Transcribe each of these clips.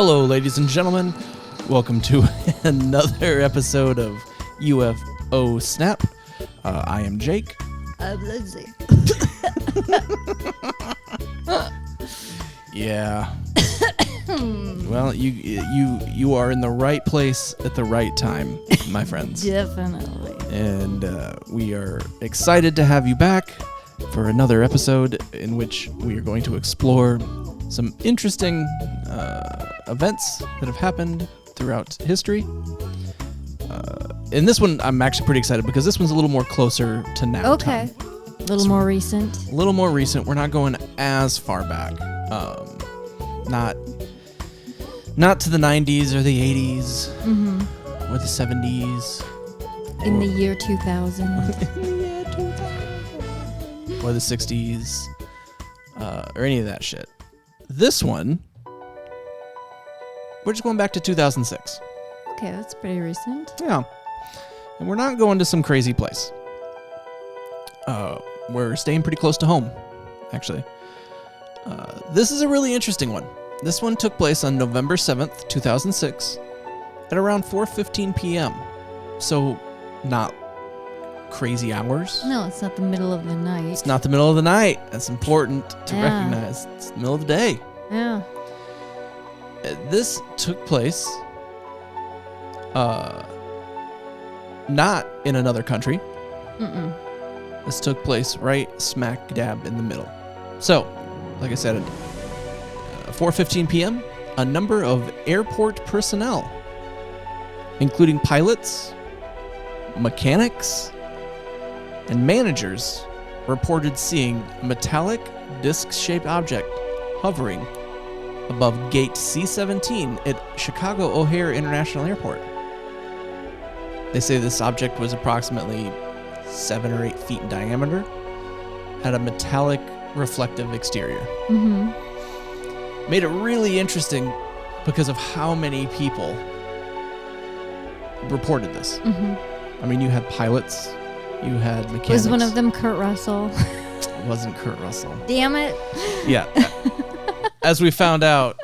Hello, ladies and gentlemen. Welcome to another episode of UFO Snap. I am Jake. I'm Lindsay. Yeah. Well, you are in the right place at the right time, my friends. Definitely. And we are excited to have you back for another episode in which we are going to explore some interesting events that have happened throughout history. In this one, I'm actually pretty excited because this one's a little more closer to now. Okay. A little more recent. A little more recent. We're not going as far back. Not to the 90s or the 80s or the 70s. In the year 2000. Or the 60s. Or any of that shit. This one, we're just going back to 2006. Okay, that's pretty recent. Yeah. And we're not going to some crazy place. We're staying pretty close to home, actually. This is a really interesting one. This one took place on November 7th, 2006, at around 4:15 p.m. So, not crazy hours. No, it's not the middle of the night. It's not the middle of the night. That's important to recognize. It's the middle of the day. Yeah. This took place not in another country. This took place right smack dab in the middle. So, like I said, at 4:15 p.m., a number of airport personnel, including pilots, mechanics, and managers, reported seeing a metallic disc-shaped object hovering above gate C-17 at Chicago O'Hare International Airport. They say this object was approximately 7 or 8 feet in diameter, had a metallic reflective exterior. Made it really interesting because of how many people reported this. I mean, you had pilots, you had mechanics. Was one of them Kurt Russell? It wasn't Kurt Russell. Damn it. Yeah. As we found out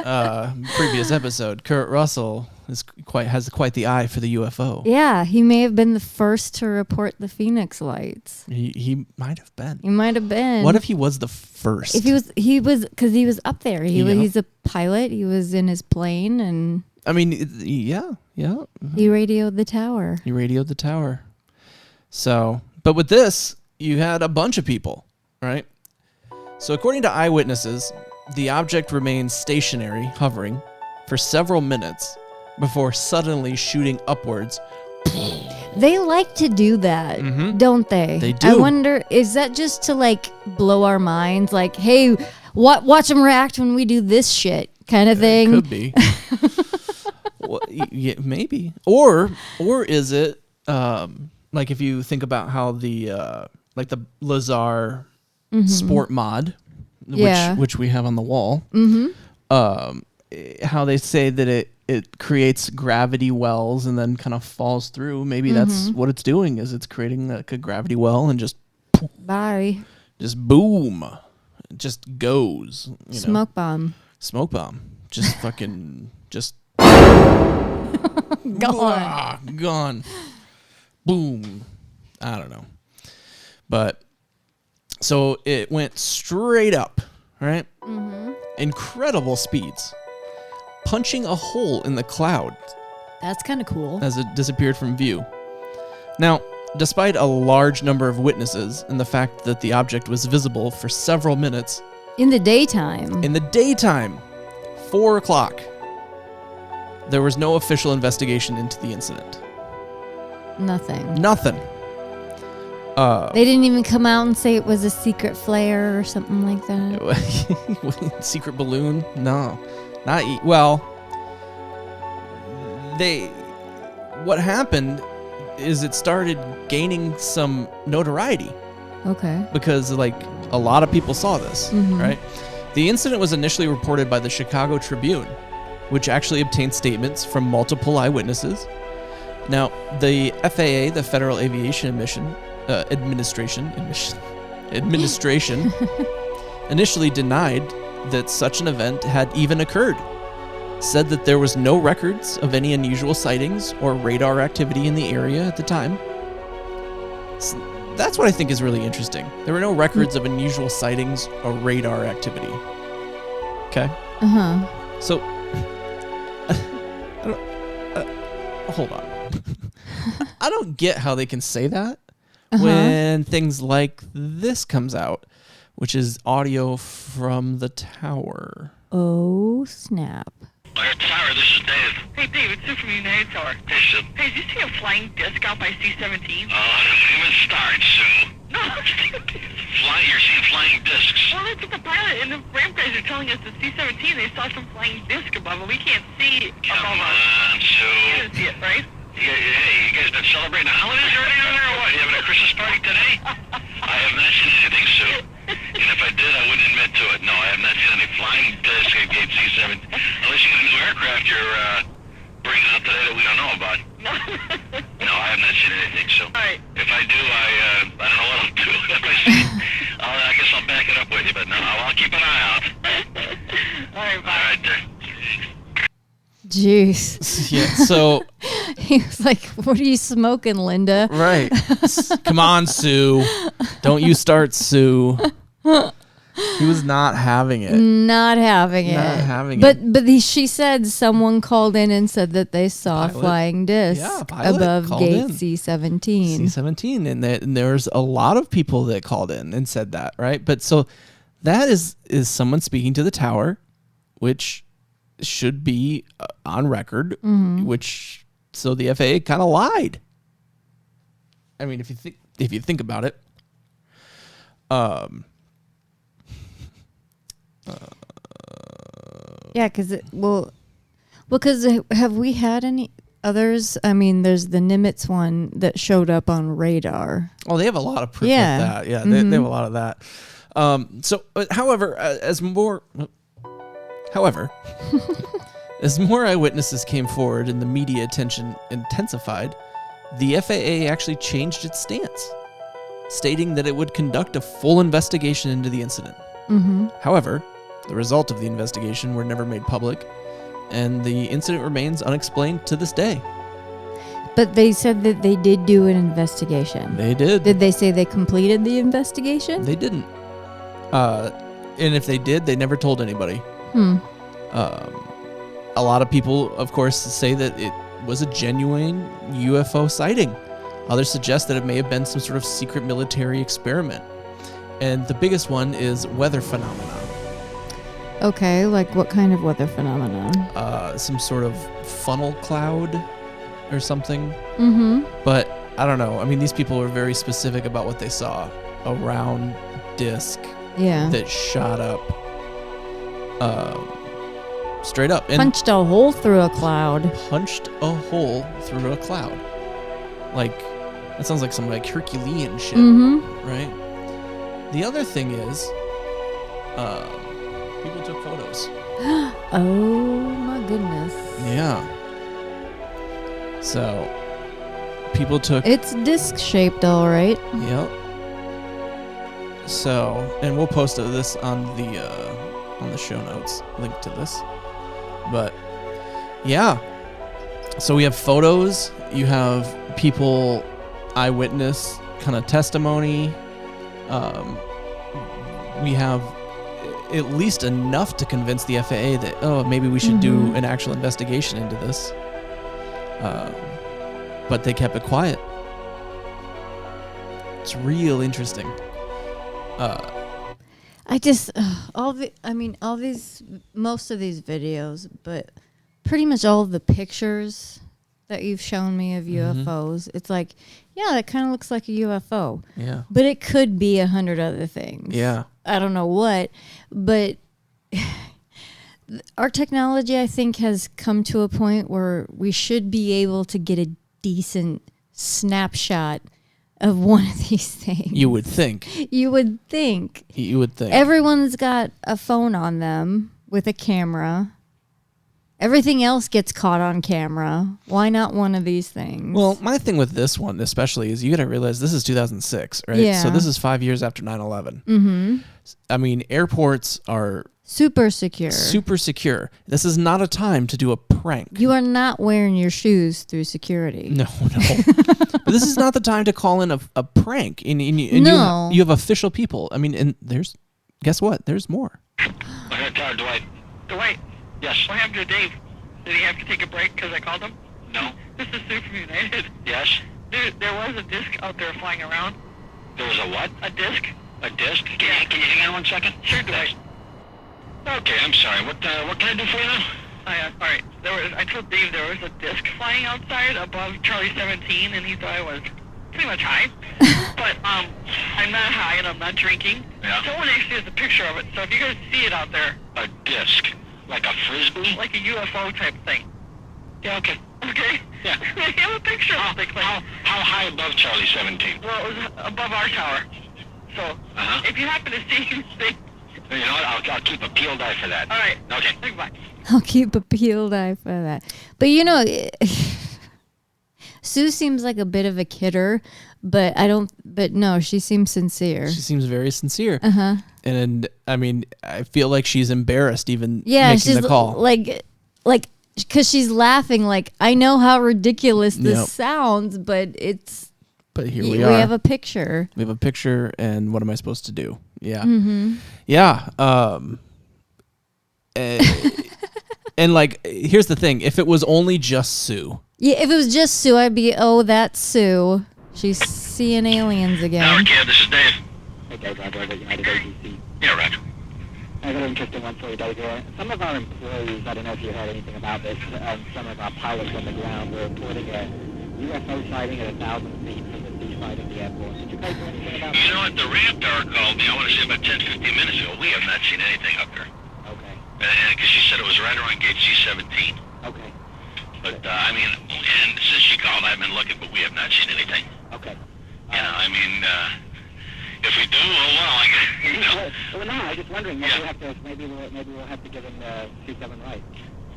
previous episode, Kurt Russell has quite the eye for the UFO. Yeah, he may have been the first to report the Phoenix lights. He might have been. He might have been. What if he was the first? If he was, because he was up there. He's a pilot. He was in his plane, and I mean, yeah. He radioed the tower. So, but with this, you had a bunch of people, right? So according to eyewitnesses, the object remained stationary, hovering, for several minutes before suddenly shooting upwards. They like to do that, don't they? They do. I wonder, is that just to like blow our minds? Like, hey, watch them react when we do this shit kind of thing? Could be. Well, yeah, maybe. Or is it like if you think about how the like the Lazar sport mod, which we have on the wall, how they say that it creates gravity wells and then kind of falls through. Maybe that's what it's doing, is it's creating like a gravity well and just just boom, it just goes. Smoke bomb. Just fucking just gone. Boom. I don't know. But so it went straight up, right? Incredible speeds, punching a hole in the cloud. That's kind of cool. As it disappeared from view. Now, despite a large number of witnesses and the fact that the object was visible for several minutes. In the daytime, 4 o'clock, there was no official investigation into the incident. Nothing. They didn't even come out and say it was a secret flare or something like that. Secret balloon? No. What happened is it started gaining some notoriety. Okay. Because like a lot of people saw this, right? The incident was initially reported by the Chicago Tribune, which actually obtained statements from multiple eyewitnesses. Now, the FAA, the Federal Aviation Administration, initially denied that such an event had even occurred, said that there was no records of any unusual sightings or radar activity in the area at the time. So that's what I think is really interesting. There were no records of unusual sightings or radar activity. Okay? Uh-huh. So, hold on. I don't get how they can say that when things like this comes out, which is audio from the tower. Oh, snap. O'Hare Tower, this is Dave. Hey, Dave, it's Sue from United Tower. Hey, Sue. Hey, did you see a flying disc out by C-17? Don't even start, Sue. No, You're seeing flying discs. well, that's what the pilot and the ramp guys are telling us. The C-17, they saw some flying disc above it. We can't see Come above us. on, You Sue. didn't see it, right? Hey, you guys been celebrating the holidays already over there or what? You having a Christmas party today? I have not seen anything, Sue. And if I did, I wouldn't admit to it. No, I have not seen any flying disc at Gate C-7. Unless you got a new aircraft you're bringing out today that we don't know about. No, I have not seen anything, Sue. All right. If I do, I don't know what I'll do. If I see it, I guess I'll back it up with you, but no, I'll keep an eye out. All right, bye. All right, there. Jeez. Yeah, so... He was like, what are you smoking, Linda? Right. Come on, Sue. Don't you start, Sue. He was not having it. Not having it. Not having but, it. But she said someone called in and said that they saw a Pilot? flying disc Yeah, pilot above called Gate in. C-17. C-17, and there's a lot of people that called in and said that, right? But so that is someone speaking to the tower, which should be on record, which so the FAA kind of lied. I mean, if you think about it, Yeah, because have we had any others? I mean, there's the Nimitz one that showed up on radar. Oh, they have a lot of proof Yeah. of that. Yeah, they have a lot of that. However, as more eyewitnesses came forward and the media attention intensified, the FAA actually changed its stance, stating that it would conduct a full investigation into the incident. However, the result of the investigation were never made public, and the incident remains unexplained to this day. But they said that they did do an investigation. They did. Did they say they completed the investigation? They didn't. And if they did, they never told anybody. A lot of people, of course, say that it was a genuine UFO sighting. Others suggest that it may have been some sort of secret military experiment. And the biggest one is weather phenomena. Okay, like what kind of weather phenomenon? Some sort of funnel cloud or something. Mm-hmm. But I don't know. I mean, these people were very specific about what they saw. A round disc that shot up straight up. And punched a hole through a cloud. Punched a hole through a cloud. Like, that sounds like some like Herculean shit, right? The other thing is, people took photos. Oh my goodness. Yeah. So, people took... It's disc shaped, all right. Yep. So, and we'll post this on the show notes, link to this. But, yeah. So we have photos. You have people, eyewitness kind of testimony. We have at least enough to convince the FAA that, oh, maybe we should do an actual investigation into this. But they kept it quiet. It's real interesting. Most of these videos, but pretty much all of the pictures that you've shown me of UFOs, it's like, yeah, that kind of looks like a UFO. Yeah. But it could be 100 other things. Yeah. I don't know what, but our technology, I think, has come to a point where we should be able to get a decent snapshot of one of these things. You would think. You would think. You would think. Everyone's got a phone on them with a camera. Everything else gets caught on camera. Why not one of these things? Well, my thing with this one especially is you got to realize this is 2006, right? Yeah. So this is 5 years after 9/11. Mm-hmm. I mean, airports are Super secure. Super secure. This is not a time to do a prank. You are not wearing your shoes through security. No. But this is not the time to call in a prank. And No. you have official people. I mean, and guess what? There's more. O'Hare Tower, Dwight. Dwight, Yes. what happened to Dave? Did he have to take a break because I called him? No. This is Sue from United. Yes. There was a disc out there flying around. There was a what? A disc? A disc? Can you hang on 1 second? Sure, Dwight. Okay, I'm sorry. What can I do for you now? All right. I told Dave there was a disc flying outside above Charlie 17, and he thought I was pretty much high. But I'm not high, and I'm not drinking. Yeah. Someone actually has a picture of it, so if you guys see it out there, A disc? Like a frisbee? like a UFO type thing. Yeah, okay. Okay? Yeah. I have a picture of it. How high above Charlie 17? Well, it was above our tower. So, Uh-huh. if you happen to see anything, You know what? I'll keep a peeled eye for that. all right. Okay. Goodbye. I'll keep a peeled eye for that. But Sue seems like a bit of a kidder, but no, she seems sincere. She seems very sincere. Uh-huh. And I mean, I feel like she's embarrassed even Yeah, making she's the call. like, because she's laughing. Like, I know how ridiculous this Yep. sounds, but it's. But here we we are. have a picture. We have a picture, and what am I supposed to do? Yeah. Mm-hmm. Yeah. And like, here's the thing. If it was only just Sue. Yeah, if it was just Sue, I'd be, that's Sue. She's seeing aliens Tower again. Cab, this is Dave. Okay, Roger, over at United ATC. Yeah, Roger. I got an interesting one for you, Dave. Some of our employees, I don't know if you heard anything about this, some of our pilots on the ground were reporting a UFO sighting at 1,000 feet from the seaside of the airport. Did you guys know anything about You that? know what? The ramp tower called me, I want to say about 10, 15 minutes ago. We have not seen anything up there. Okay, Because she said it was right around gate C-17. okay, But, I mean, and since she called, I've been looking, but we have not seen anything. okay. You know, I mean, if we do, oh well, I guess, you know. Well, no, I was just wondering. Maybe, Yeah. maybe we'll have to give him the C7 right.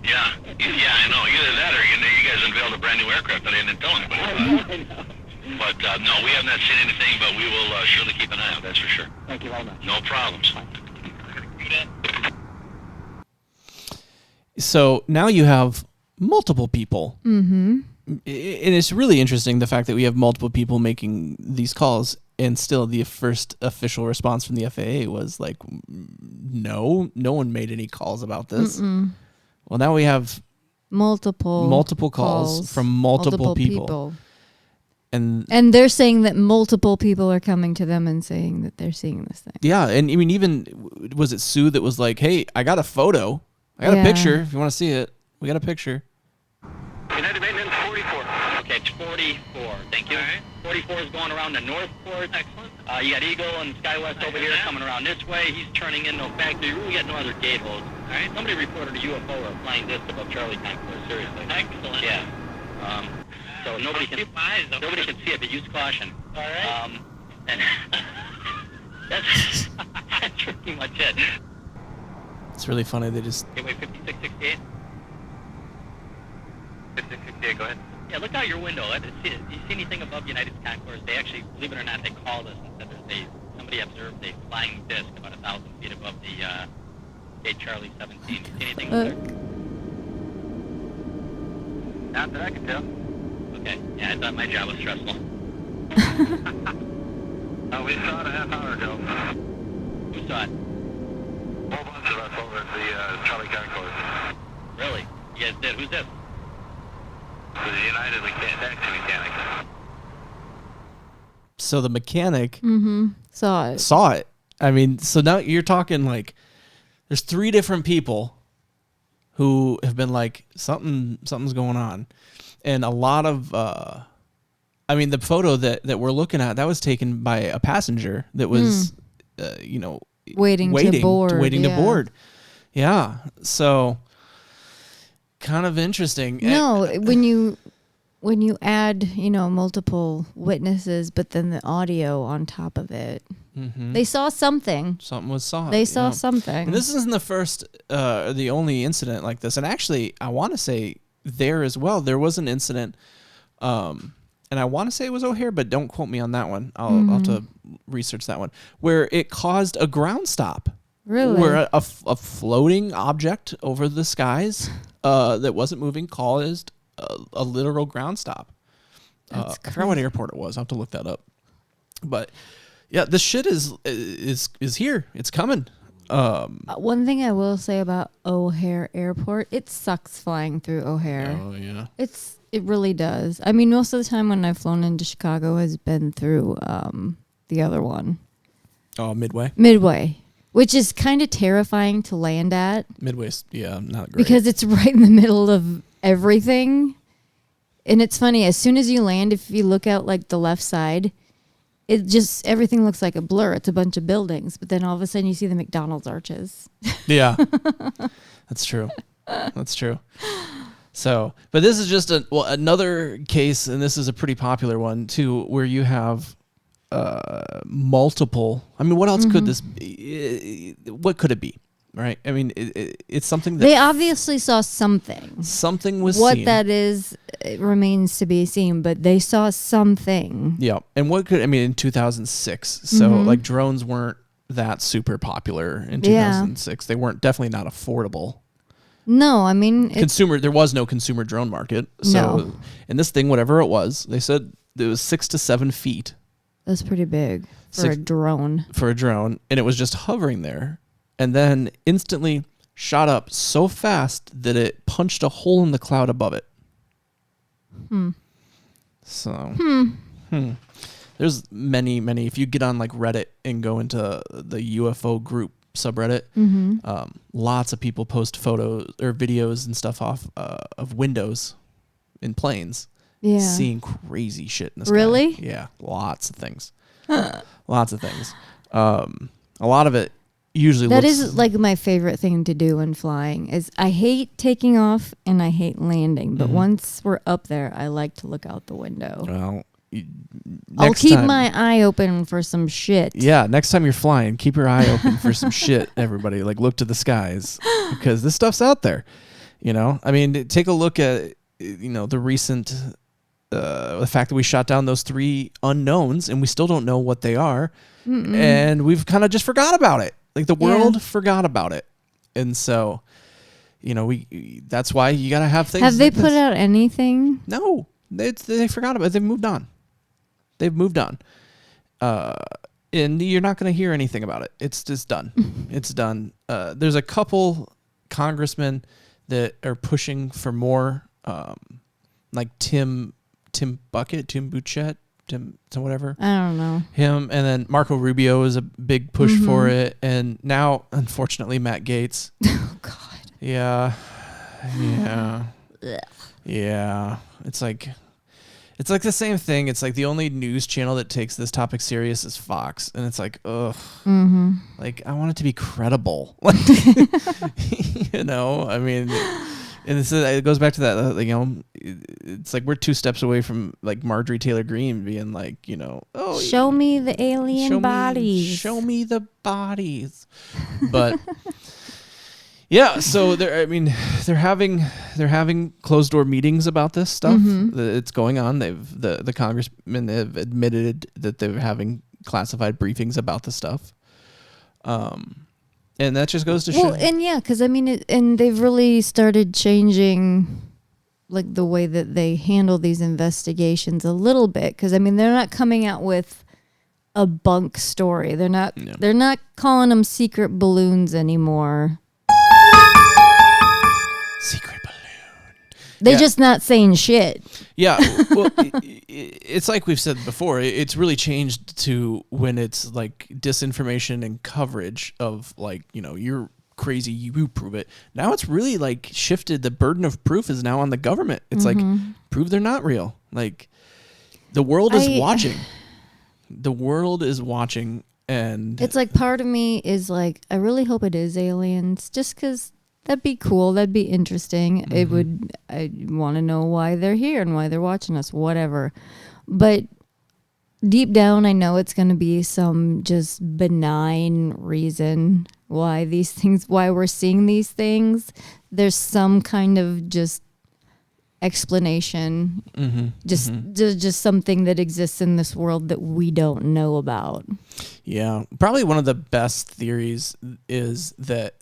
Yeah, I know. Either that or you guys unveiled a brand new aircraft that I didn't tell anybody I about. know. But, no, we have not seen anything, but we will surely keep an eye out, that's for sure. Thank you very much. No problems. So now you have multiple people. Mm-hmm. And it's really interesting the fact that we have multiple people making these calls, and still the first official response from the FAA was like, no one made any calls about this. Mm-mm. Well, now we have Multiple calls from multiple people. And they're saying that multiple people are coming to them and saying that they're seeing this thing. yeah, and I mean, even, was it Sue that was like, hey, I got a photo. I got a picture. If you want to see it, we got a picture. United Maintenance 44. Okay, it's 44. Thank you. All right. 44 is going around the north port. Excellent. You got Eagle and Skywest over here coming around this way. He's turning in no factory. We got no other gate holes. All right. Somebody reported a UFO or a flying disc above Charlie Concourse. Seriously. Excellent. Yeah. So nobody can see it, but use caution. All right. And that's pretty much it. It's really funny. They just, Gateway 5668. 5668, go ahead. Yeah, look out your window. Do you see anything above United's concourse? They actually, believe it or not, they called us and said somebody observed a flying disc about 1,000 feet above the gate Charlie 17. Do you see anything there? Not that I can tell. Okay. Yeah, I thought my job was stressful. We saw it a half hour ago. Who saw it? A whole bunch of us over at the Charlie Concourse. Really? You guys did? Who's this? The United taxi mechanic. so the mechanic Saw it. saw it. I mean, so now you're talking like, there's 3 different people who have been like, something's going on. And a lot of, I mean, the photo that we're looking at, that was taken by a passenger that was, Waiting to board. Yeah. So kind of interesting. No, when you add, multiple witnesses, but then the audio on top of it, they saw something. Something was saw. They saw something. And this isn't the first, the only incident like this. And actually, I want to say there as well, there was an incident, and I want to say it was O'Hare, but don't quote me on that one. I'll have to research that one, where it caused a ground stop. Really? Where a floating object over the skies that wasn't moving caused a literal ground stop. I forgot what airport it was. I'll have to look that up. But yeah, this shit is here. It's coming. One thing I will say about O'Hare Airport, it sucks flying through O'Hare. Oh yeah. It really does. I mean, most of the time when I've flown into Chicago has been through the other one. Oh, Midway. Midway, which is kind of terrifying to land at. Midway's, yeah, not great. Because it's right in the middle of everything. And it's funny, as soon as you land, if you look out like the left side, it just, everything looks like a blur. It's a bunch of buildings. But then all of a sudden you see the McDonald's arches. Yeah. That's true. That's true. So, but this is just another case, and this is a pretty popular one too, where you have multiple. I mean, what else could this be? What could it be? Right? I mean, it's something that they obviously saw something. Something was what seen. that is, it remains to be seen, but they saw something. Yeah. And what could, I mean, in 2006, so like drones weren't that super popular in 2006. They weren't, definitely not affordable. No, I mean, there was no consumer drone market. So, and this thing, whatever it was, they said it was 6 to 7 feet. That's pretty big for a drone. For a drone. And it was just hovering there. And then instantly shot up so fast that it punched a hole in the cloud above it. So, there's many. If you get on like Reddit and go into the UFO group subreddit, lots of people post photos or videos and stuff off of windows in planes, seeing crazy shit in the sky. Really? Yeah, lots of things. Lots of things. A lot of it usually that looks... is like my favorite thing to do when flying is I hate taking off and I hate landing, but once we're up there, I like to look out the window. Well, I'll keep my eye open for some shit. Yeah, next time you're flying, keep your eye open for some shit, everybody. Like, look to the skies because this stuff's out there. You know? I mean, take a look at, the recent... the fact that we shot down those 3 unknowns and we still don't know what they are. And we've kind of just forgot about it. Like the world forgot about it. And so, that's why you got to have things. Have they put out anything? No, they forgot about it. They've moved on. And you're not going to hear anything about it. It's just done. It's done. There's a couple congressmen that are pushing for more, like Tim Buchet, whatever. I don't know. Him, and then Marco Rubio is a big push for it, and now, unfortunately, Matt Gaetz. Oh God. Yeah. It's like the same thing. It's like the only news channel that takes this topic serious is Fox, and it's like, ugh. Like I want it to be credible. I mean. And it goes back to that, it's like we're 2 steps away from like Marjorie Taylor Greene being like, oh, show me the alien bodies. Show me the bodies. But yeah, so they're having closed door meetings about this stuff. It's going on. The congressmen have admitted that they're having classified briefings about the stuff. And that just goes to show. Well, and because I mean, and they've really started changing, like the way that they handle these investigations a little bit. Because I mean, they're not coming out with a bunk story. They're not. No. They're not calling them secret balloons anymore. Secret balloon. They're just not saying shit. Yeah. Well, it's like we've said before. It's really changed to when it's like disinformation and coverage of like, you're crazy, you prove it. Now it's really like shifted. The burden of proof is now on the government. It's like, prove they're not real. Like the world is watching. The world is watching. And it's like part of me is like, I really hope it is aliens just because that'd be cool. That'd be interesting. I want to know why they're here and why they're watching us, whatever. But deep down, I know it's going to be some just benign reason why we're seeing these things. There's some kind of just explanation, just something that exists in this world that we don't know about. Yeah, probably one of the best theories is that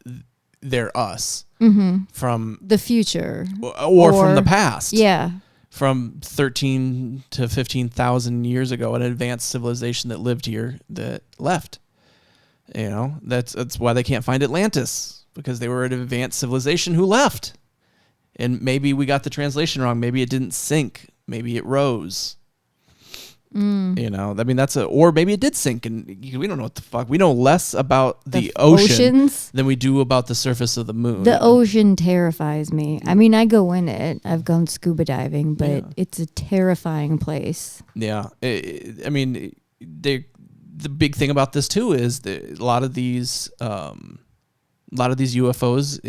they're us from the future or from the past. Yeah. From 13 to 15,000 years ago, an advanced civilization that lived here that left. You know, that's why they can't find Atlantis, because they were an advanced civilization who left. And maybe we got the translation wrong. Maybe it didn't sink. Maybe it rose. You know, I mean, or maybe it did sink, and we don't know what the fuck. We know less about the oceans than we do about the surface of the moon. The ocean terrifies me. I mean, I go in it. I've gone scuba diving, but it's a terrifying place. Yeah. I mean, the big thing about this too is that a lot of these UFOs,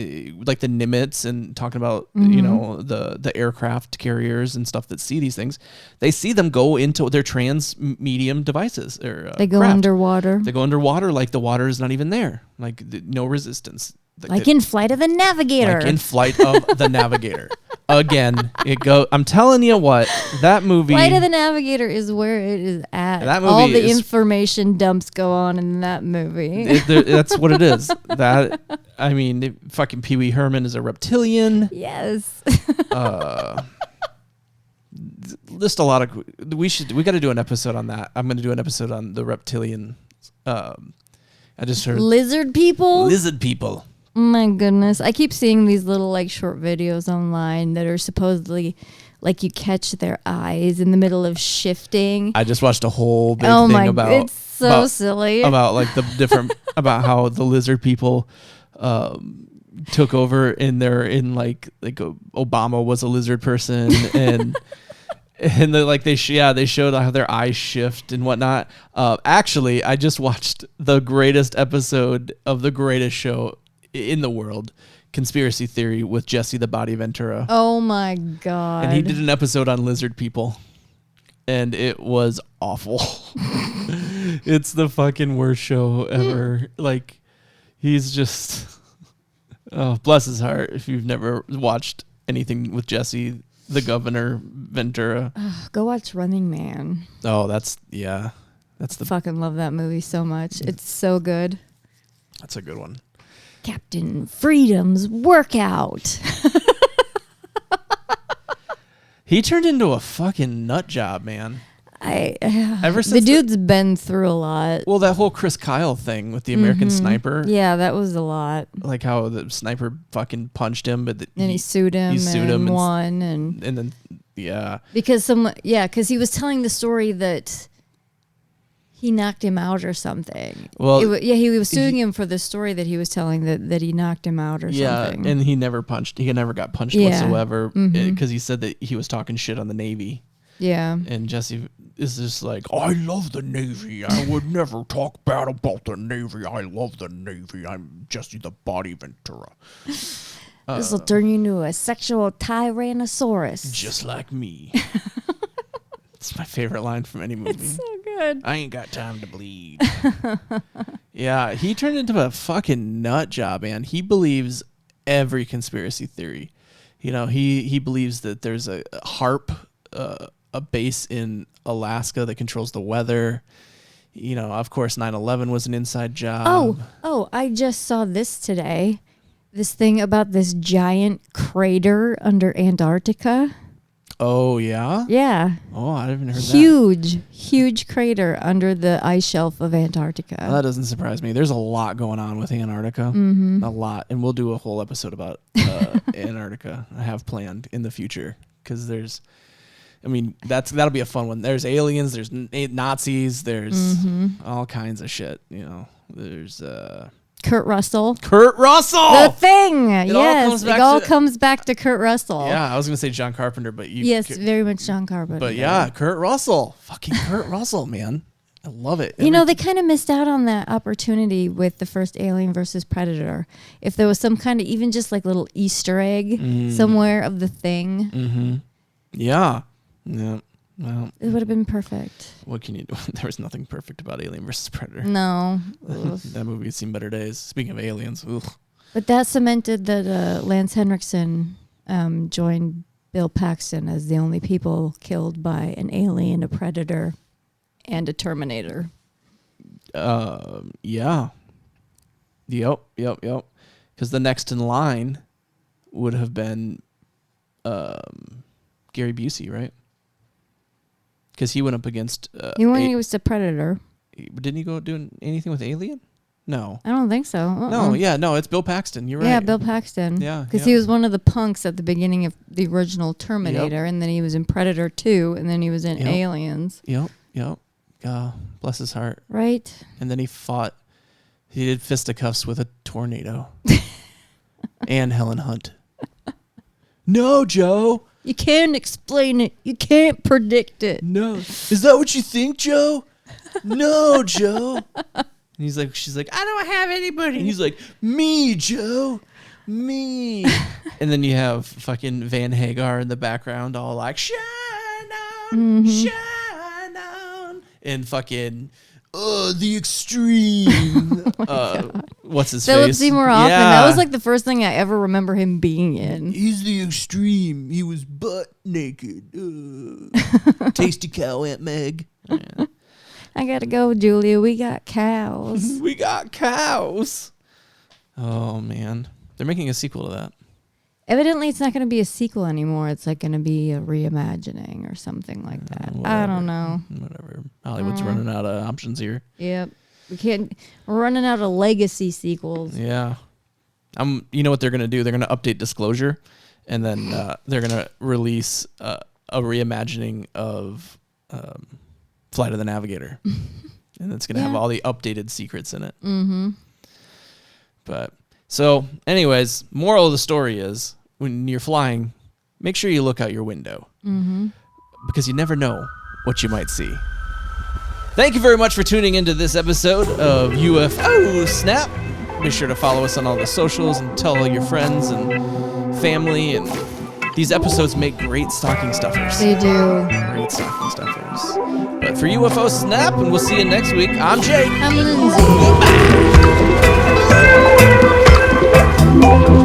like the Nimitz, and talking about you know the aircraft carriers and stuff that see these things, they see them go into their trans-medium devices. Or they go craft. underwater. They go underwater like the water is not even there, like no resistance. Like in Flight of the Navigator. Like in Flight of the Navigator. Again, I'm telling you what, that movie... Flight of the Navigator is where it is at. That movie all the information dumps go on in that movie. That's what it is. I mean, fucking Pee Wee Herman is a reptilian. Yes. Just a lot of... We got to do an episode on that. I'm going to do an episode on the reptilian... I just heard... Lizard people? Lizard people. Oh my goodness. I keep seeing these little like short videos online that are supposedly like you catch their eyes in the middle of shifting. I just watched a whole big thing about it's so silly. About like the different about how the lizard people took over like Obama was a lizard person and and they showed how their eyes shift and whatnot. Actually, I just watched the greatest episode of the greatest show in the world, Conspiracy Theory, with Jesse the Body Ventura. Oh my God. And he did an episode on lizard people, and it was awful. It's the fucking worst show ever. Like, he's just... Oh, bless his heart if you've never watched anything with Jesse the Governor Ventura. Go watch Running Man. Oh, that's fucking love that movie so much. It's so good. That's a good one. Captain Freedom's workout. He turned into a fucking nut job, man. Ever since the dude's been through a lot. Well, that whole Chris Kyle thing with the American Sniper. Yeah, that was a lot. Like how the sniper fucking punched him, but then he sued him and won, and then because he was telling the story that he knocked him out or something. Well, he was suing him for the story that he was telling that he knocked him out or something. Yeah, and he never got punched whatsoever because he said that he was talking shit on the Navy. Yeah. And Jesse is just like, I love the Navy. I would never talk bad about the Navy. I love the Navy. I'm Jesse the Body Ventura. This will turn you into a sexual tyrannosaurus. Just like me. It's my favorite line from any movie. It's so good. I ain't got time to bleed. Yeah, he turned into a fucking nut job, man. He believes every conspiracy theory. You know, he believes that there's a HARP, a base in Alaska that controls the weather. You know, of course, 9/11 was an inside job. Oh, I just saw this today. This thing about this giant crater under Antarctica. Oh, yeah? Yeah. Oh, I haven't heard that. Huge crater under the ice shelf of Antarctica. Well, that doesn't surprise me. There's a lot going on with Antarctica. Mm-hmm. A lot. And we'll do a whole episode about Antarctica. I have planned in the future because that'll be a fun one. There's aliens, there's Nazis, there's all kinds of shit, you know. There's Kurt Russell. The Thing. It all comes back to Kurt Russell. Yeah, I was going to say John Carpenter, but very much John Carpenter. But yeah, Kurt Russell. Fucking Kurt Russell, man. I love it. You know, they kind of missed out on that opportunity with the first Alien versus Predator. If there was some kind of even just like little Easter egg somewhere of the Thing. Mm-hmm. Yeah. Yeah. Well, it would have been perfect. What can you do? There was nothing perfect about Alien versus Predator. No. That movie has seen better days. Speaking of aliens. Ugh. But that cemented that Lance Henriksen joined Bill Paxton as the only people killed by an alien, a predator, and a Terminator. Yeah. Yep. Because the next in line would have been Gary Busey, right? Because he went up against... he was the Predator. Didn't he go do anything with Alien? No. I don't think so. No, it's Bill Paxton. You're right. Yeah, Bill Paxton. Yeah. Because he was one of the punks at the beginning of the original Terminator, and then he was in Predator 2, and then he was in Aliens. Yep. Bless his heart. Right. And then he did fisticuffs with a tornado. And Helen Hunt. No, Joe. You can't explain it. You can't predict it. No. Is that what you think, Joe? No, Joe. And she's like, I don't have anybody. And he's like, me, Joe. Me. And then you have fucking Van Hagar in the background all like, shine on, shine on. And fucking, the extreme. What's his Philip face? Seymour Hoffman. Yeah. That was like the first thing I ever remember him being in. He's the extreme. He was butt naked. Tasty cow, Aunt Meg. Yeah. I gotta go, Julia. We got cows. We got cows. Oh, man. They're making a sequel to that. Evidently, it's not going to be a sequel anymore. It's like going to be a reimagining or something like that. Whatever. I don't know. Whatever. Hollywood's running out of options here. Yep. We're running out of legacy sequels. Yeah. You know what they're going to do? They're going to update Disclosure, and then they're going to release a reimagining of Flight of the Navigator. And it's going to have all the updated secrets in it. Mm-hmm. But so anyways, moral of the story is when you're flying, make sure you look out your window. Mm-hmm. Because you never know what you might see. Thank you very much for tuning into this episode of UFO Snap. Be sure to follow us on all the socials and tell all your friends and family. And these episodes make great stocking stuffers. They do. Great stocking stuffers. But for UFO Snap, and we'll see you next week, I'm Jake. I'm Lindsay. Bye.